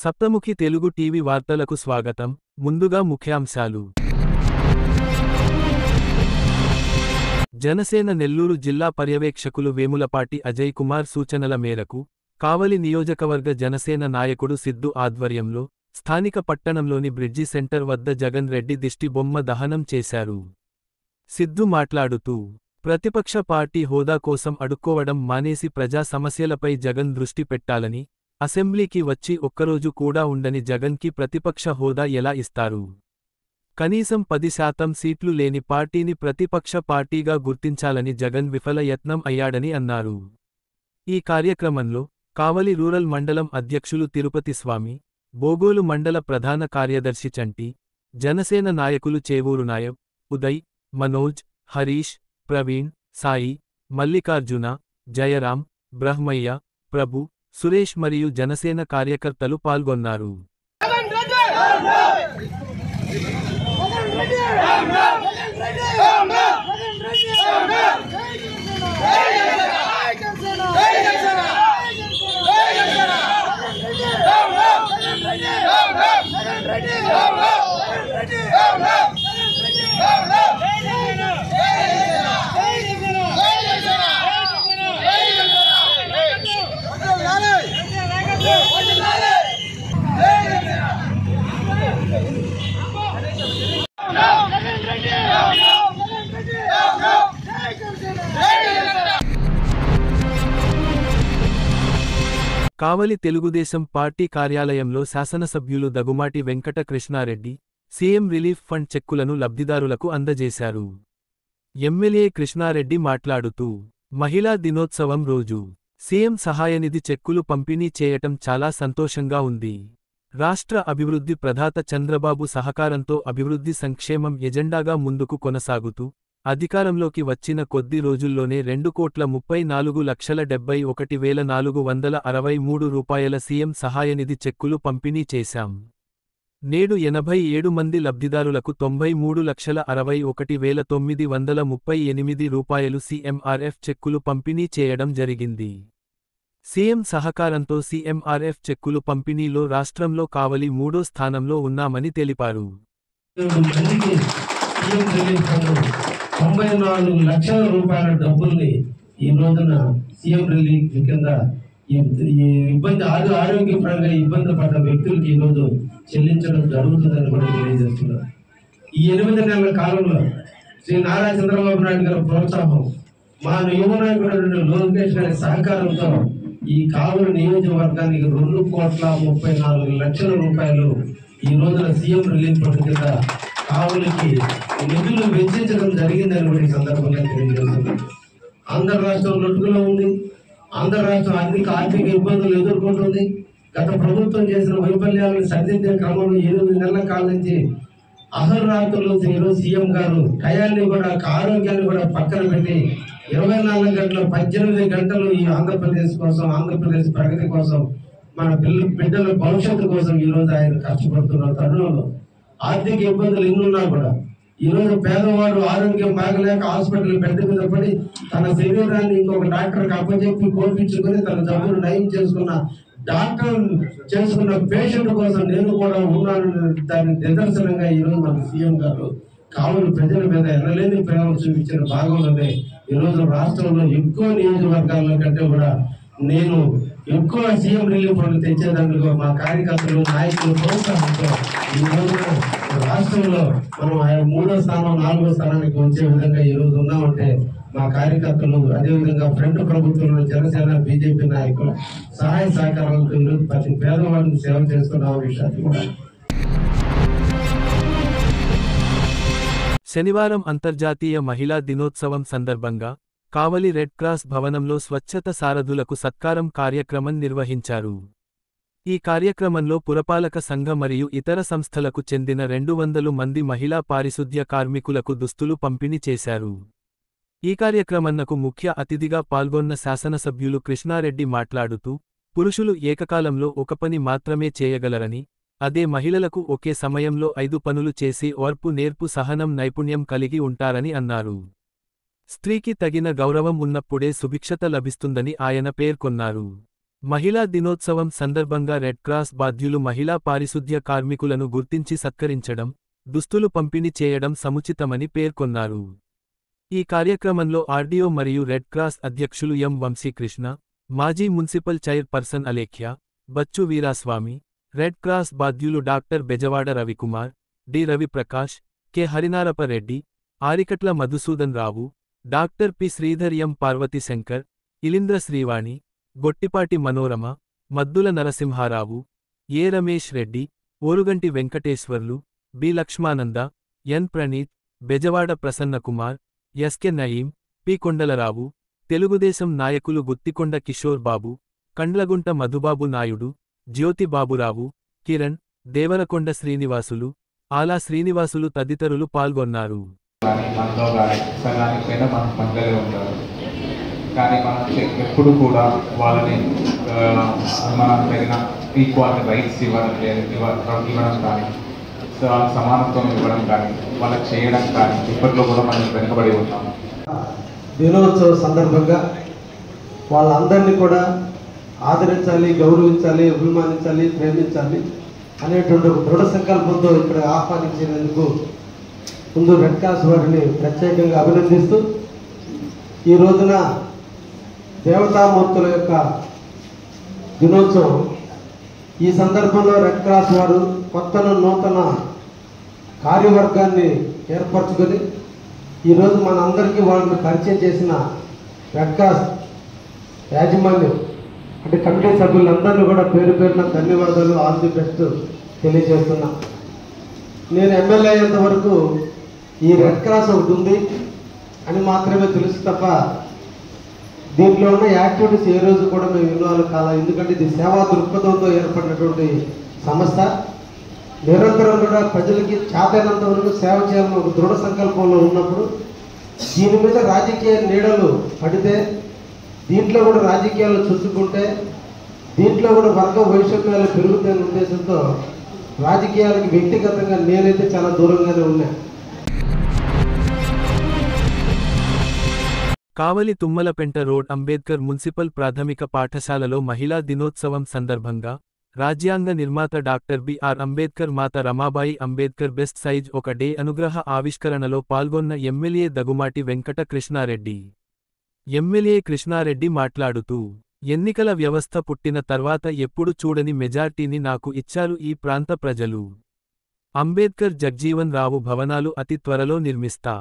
సప్తముఖి Telugu TV వార్తలకు స్వాగతం. ముందుగా ముఖ్యాంశాలు. జనసేన నెల్లూరు జిల్లా పర్యవేక్షకులు వేములపాటి అజయ్ కుమార్ సూచనల మేరకు కావలి నియోజకవర్గ జనసేన నాయకుడు సిద్ధు ఆధ్వర్యంలో స్థానిక పట్టణంలోని బ్రిడ్జి సెంటర్ వద్ద జగన్ రెడ్డి దిష్టి బొమ్మ దహనం చేశారు. సిద్ధు మాట్లాడుతూ, ప్రతిపక్ష పార్టీ హోదా కోసం అడుక్కోవడం మానేసి ప్రజా సమస్యలపై జగన్ దృష్టి పెట్టాలని, అసెంబ్లీకి వచ్చి ఒక్కరోజు కూడా ఉండని జగన్కి ప్రతిపక్ష హోదా ఎలా ఇస్తారు? కనీసం 10% సీట్లు లేని పార్టీని ప్రతిపక్ష పార్టీగా గుర్తించాలని జగన్ విఫల యత్నం అయ్యాడని అన్నారు. ఈ కార్యక్రమంలో కావలి రూరల్ మండలం అధ్యక్షులు తిరుపతి స్వామి, బోగోలు మండల ప్రధాన కార్యదర్శి చంటి, జనసేన నాయకులు చేవూరు నాయబ్, ఉదయ్, మనోజ్, హరీష్, ప్రవీణ్, సాయి, మల్లికార్జున, జయరాం, బ్రహ్మయ్య, ప్రభు, సురేష్ మరియు జనసేన కార్యకర్తలు పాల్గొన్నారు. కావలి తెలుగుదేశం పార్టీ కార్యాలయంలో శాసనసభ్యులు Dagumati Venkata Krishna Reddy CM relief fund చెక్కులను లబ్ధిదారులకు అందజేశారు. ఎమ్మెల్యే కృష్ణారెడ్డి మాట్లాడుతూ, మహిళా దినోత్సవం రోజు సీఎం సహాయనిధి చెక్కులు పంపిణీ చేయటం చాలా సంతోషంగా ఉంది. రాష్ట్ర అభివృద్ధి ప్రదాత చంద్రబాబు సహకారంతో అభివృద్ధి సంక్షేమం ఎజెండాగా ముందుకు కొనసాగుతూ అధికారంలోకి వచ్చిన కొద్ది రోజుల్లోనే 2,34,71,463 రూపాయల సీఎం సహాయనిధి చెక్కులు పంపిణీ చేశాం. నేడు 87 మంది లబ్ధిదారులకు 93,61,938 రూపాయలు సీఎంఆర్ఎఫ్ చెక్కులు పంపిణీ చేయడం జరిగింది. సీఎం సహకారంతో సీఎంఆర్ఎఫ్ చెక్కులు పంపిణీలో రాష్ట్రంలో కావలి 3వ స్థానంలో ఉన్నామని తెలిపారు. 94 లక్షల రూపాయల డబ్బుల్ని ఈ రోజున సీఎం రిలీఫ్ కింద ఆరోగ్యపరంగా ఇబ్బంది పడ్డ వ్యక్తులకి ఈ రోజు చెల్లించడం జరుగుతుందని కూడా తెలియజేస్తున్నారు. ఈ 8 నెలల కాలంలో శ్రీ నారా చంద్రబాబు నాయుడు గారి ప్రోత్సాహం, మా యువ నాయకుడు లోకేష్ గారి సహకారంతో ఈ కావలి నియోజకవర్గానికి 2,34,00,000 రూపాయలు ఈ రోజున సీఎం రిలీఫ్ ఫండ్ కింద కావలికి నిధులు వెచ్చించడం జరిగిందని కూడా ఈ సందర్భంగా తెలియజేస్తున్నారు. ఆంధ్ర రాష్ట్రం లొట్టుకులో ఉంది. ఆంధ్ర రాష్ట్రం ఆర్థిక ఇబ్బందులు ఎదుర్కొంటుంది. గత ప్రభుత్వం చేసిన వైఫల్యాలను సరిదిద్దే క్రమంలో 8 నెలల కాలం నుంచి అహర్రాత్రులు ఈరోజు సీఎం గారు టయాన్ని కూడా ఆరోగ్యాన్ని కూడా పక్కన పెట్టి 24 గంటలు 18 గంటలు ఈ ఆంధ్రప్రదేశ్ కోసం, ఆంధ్రప్రదేశ్ ప్రగతి కోసం, మన బిడ్డల భవిష్యత్తు కోసం ఈ రోజు ఆయన కష్టపడుతున్న తరుణంలో ఆర్థిక ఇబ్బందులు ఎన్నున్నా కూడా ఈ రోజు పేదవాడు ఆరోగ్యం బాగలేక హాస్పిటల్ బెడ్ మీద పడి తన శరీరాన్ని ఇంకొక డాక్టర్కి అప్పచెప్పి కోపించుకొని తన జబ్బును నయం చేసుకున్న డాక్టర్ చేసుకున్న పేషెంట్ కోసం నేను కూడా ఉన్నాను. దాని నిదర్శనంగా ఈ రోజు మన సీఎం గారు కావలి ప్రజల మీద ఎనలేని ప్రేమ చూపించిన భాగంలోనే ఈ రోజు రాష్ట్రంలో ఎక్కువ నియోజకవర్గాల కంటే కూడా నేను ఎక్కువ సీఎం రిలీఫ్ ఫండ్ తెచ్చేదానికి మా కార్యకర్తలు, నాయకులు ప్రోత్సాహంతో ఈ రోజున రాష్ట్రంలో మనం 3వ స్థానం 4వ స్థానానికి వచ్చే విధంగా ఈ రోజు ఉన్నామంటే మా కార్యకర్తలు, అదేవిధంగా ఫ్రంట్ ప్రభుత్వంలో జనసేన బీజేపీ నాయకుల సహాయ సహకారాలతో ఈరోజు ప్రతి పేదవాడికి సేవ చేస్తున్న విషయాన్ని కూడా. శనివారం అంతర్జాతీయ మహిళా దినోత్సవం సందర్భంగా కావలి రెడ్ క్రాస్ భవనంలో స్వచ్ఛత సారథులకు సత్కారం కార్యక్రమం నిర్వహించారు. ఈ కార్యక్రమంలో పురపాలక సంఘ మరియు ఇతర సంస్థలకు చెందిన 200 మంది మహిళా పారిశుద్ధ్య కార్మికులకు దుస్తులు పంపిణీ చేశారు. ఈ కార్యక్రమంనకు ముఖ్య అతిథిగా పాల్గొన్న శాసనసభ్యులు కృష్ణారెడ్డి మాట్లాడుతూ, పురుషులు ఏకకాలంలో ఒక పని మాత్రమే చేయగలరని, అదే మహిళలకు ఒకే సమయంలో 5 పనులు చేసి ఓర్పు, నేర్పు, సహనం, నైపుణ్యం కలిగి ఉంటారని అన్నారు. స్త్రీకి తగిన గౌరవం ఉన్నప్పుడే సుభిక్షత లభిస్తుందని ఆయన పేర్కొన్నారు. మహిళా దినోత్సవం సందర్భంగా రెడ్ క్రాస్ బాధ్యులు మహిళా పారిశుద్ధ్య కార్మికులను గుర్తించి సత్కరించడం, దుస్తులు పంపిణీ చేయడం సముచితమని పేర్కొన్నారు. ఈ కార్యక్రమంలో ఆర్డీఓ మరియు రెడ్ క్రాస్ అధ్యక్షులు ఎం వంశీకృష్ణ, మాజీ municipal chairperson Alekhya, Bachchu Veeraswamy, red cross బాధ్యులు doctor Bezawada Ravikumar, D Raviprakash, K Harinarapareddy, Arikatla Madhusudan Rao, doctor P Sridhar, M Parvathishankar, Ilindra Srivani, Gottipati Manorama, Maddula Narasimharao, A Ramesh Reddy, Oruganti Venkateswarlu, B Lakshmananda, N Praneeth, Bezawada Prasannakumar, S K Nayeem, P Kondalarao, Telugudesam నాయకులు గుత్తికొండ కిషోర్ బాబు, కండ్లగుంట మధుబాబు నాయుడు, జ్యోతి బాబురావు, కిరణ్, దేవరకొండ శ్రీనివాసులు, ఆలా శ్రీనివాసులు తదితరులు పాల్గొన్నారు. కానీ మనం ఎప్పుడు కూడా వాళ్ళని మనం తగిన ఈక్వాలిటీ రైట్స్ ఇవ్వడం కానీ, సమానత్వం ఇవ్వడం కానీ, వాళ్ళకి చేయడం కానీ ఇప్పట్లో కూడా మనం వెనుకబడి ఉన్నాము. దినోత్సవ సందర్భంగా వాళ్ళందరినీ కూడా ఆదరించాలి, గౌరవించాలి, అభిమానించాలి, ప్రేమించాలి అనేటువంటి ఒక దృఢ సంకల్పంతో ఇక్కడ ఆహ్వానించినందుకు ముందు రెడ్ క్రాస్ వారిని ప్రత్యేకంగా అభినందిస్తూ, ఈ రోజున దేవతామూర్తుల యొక్క దినోత్సవం, ఈ సందర్భంలో రెడ్ క్రాస్ వారు కొత్త నూతన కార్యవర్గాన్ని ఏర్పరచుకొని ఈరోజు మనందరికీ వాళ్ళని పరిచయం చేసిన రెడ్ క్రాస్ యాజమాన్యం అంటే కమిటీ సభ్యులందరినీ కూడా పేరు పేరున ధన్యవాదాలు, ఆల్ ది బెస్ట్ తెలియజేస్తున్నా. నేను ఎమ్మెల్యే అయ్యేంత వరకు ఈ రెడ్ క్రాస్ ఒకటి ఉంది అని మాత్రమే తెలుసు తప్ప దీంట్లో ఉన్న యాక్టివిటీస్ ఏ రోజు కూడా మేము ఇన్వాల్వ్ కాల. ఎందుకంటే ఇది సేవా దృక్పథంతో ఏర్పడినటువంటి సంస్థ. నిరంతరం కూడా ప్రజలకి చేతైనంత వరకు సేవ చేయాలని ఒక దృఢ సంకల్పంలో ఉన్నప్పుడు దీని మీద రాజకీయ నీడలు పడితే, దీంట్లో కూడా రాజకీయాలు చుట్టుకుంటే, దీంట్లో కూడా వర్గ వైషమ్యాలు పెరుగుతాయనే ఉద్దేశంతో రాజకీయాలకు వ్యక్తిగతంగా నేనైతే చాలా దూరంగానే ఉన్నా. కావలి తుమ్మలపెంట రోడ్ అంబేద్కర్ మున్సిపల్ ప్రాథమిక పాఠశాలలో మహిళా దినోత్సవం సందర్భంగా రాజ్యాంగ నిర్మాత డాక్టర్ బిఆర్ అంబేద్కర్ మాత రమాబాయి అంబేద్కర్ బెస్ట్ సైజ్ ఒక డే అనుగ్రహ ఆవిష్కరణలో పాల్గొన్న ఎమ్మెల్యే దగుమాటి వెంకట కృష్ణారెడ్డి. ఎమ్మెల్యే కృష్ణారెడ్డి మాట్లాడుతూ, ఎన్నికల వ్యవస్థ పుట్టిన తర్వాత ఎప్పుడు చూడని మెజార్టీని నాకు ఇచ్చారు ఈ ప్రాంత ప్రజలు. అంబేద్కర్ జగ్జీవన్ రావు భవనాలు అతి త్వరలో నిర్మిస్తా.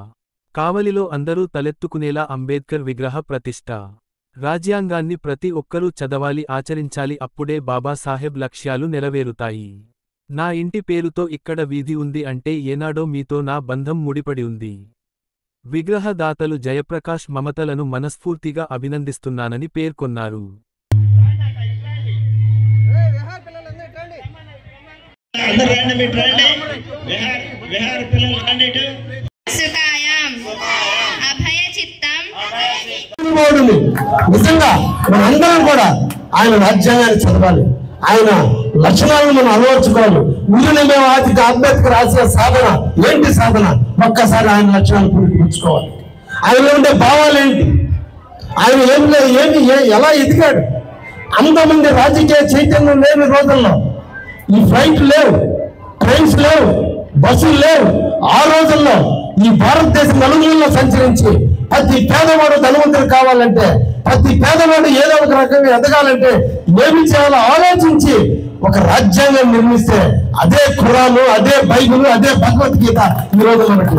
కావలిలో అందరూ తలెత్తుకునేలా అంబేద్కర్ విగ్రహ ప్రతిష్ఠ. రాజ్యాంగాన్ని ప్రతి ఒక్కరూ చదవాలి, ఆచరించాలి, అప్పుడే బాబాసాహెబ్ లక్ష్యాలు నెరవేరుతాయి. నా ఇంటి పేరుతో ఇక్కడ వీధి ఉంది అంటే ఏనాడో మీతో నా బంధం ముడిపడి ఉంది. విగ్రహదాతలు జయప్రకాష్ మమతలను మనస్ఫూర్తిగా అభినందిస్తున్నానని పేర్కొన్నారు. నిజంగా మనందరం కూడా ఆయన రాజ్యాంగాన్ని చదవాలి, ఆయన లక్షణాలను మనం అలవర్చుకోవాలి. మేము అంబేద్కర్ రాసిన సాధన ఏంటి? సాధన ఒక్కసారి ఆయన లక్షణాలు పుట్టుకోవాలి. ఆయన ఉండే భావాలేంటి, ఆయన ఏమి ఎలా ఎదిగాడు. అంతమంది రాజకీయ చైతన్యం లేని రోజుల్లో ఈ ఫ్లైట్ లేవు, ట్రైన్స్ లేవు, బస్సులు లేవు. ఆ రోజుల్లో ఈ భారతదేశం నలుమూలలో సంచరించి ప్రతి పేదవాడు ధనవంతుడు కావాలంటే, ప్రతి పేదవాడు ఏదో ఒక రకంగా ఎదగాలంటే ఏమి చేయాలో ఆలోచించి ఒక రాజ్యాంగం నిర్మిస్తే అదే ఖురాను, అదే బైబిల్, అదే భగవద్గీత ఈరోజు మనకు